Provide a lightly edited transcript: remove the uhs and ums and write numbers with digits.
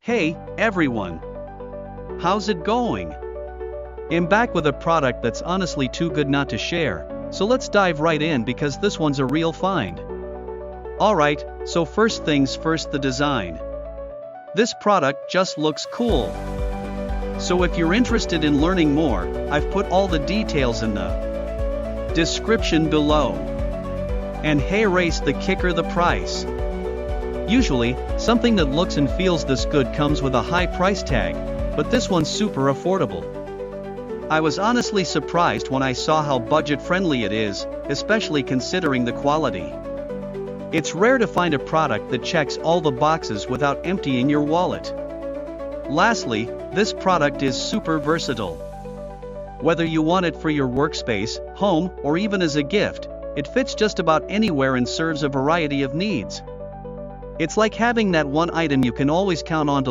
Hey, everyone! How's it going? I'm back with a product that's honestly too good not to share, so let's dive right in because this one's a real find. Alright, so first things first, the design. This product just looks cool. So if you're interested in learning more, I've put all the details in the description below. And hey, race the kicker, the price. Usually, something that looks and feels this good comes with a high price tag, but this one's super affordable. I was honestly surprised when I saw how budget-friendly it is, especially considering the quality. It's rare to find a product that checks all the boxes without emptying your wallet. Lastly, this product is super versatile. Whether you want it for your workspace, home, or even as a gift, it fits just about anywhere and serves a variety of needs. It's like having that one item you can always count on to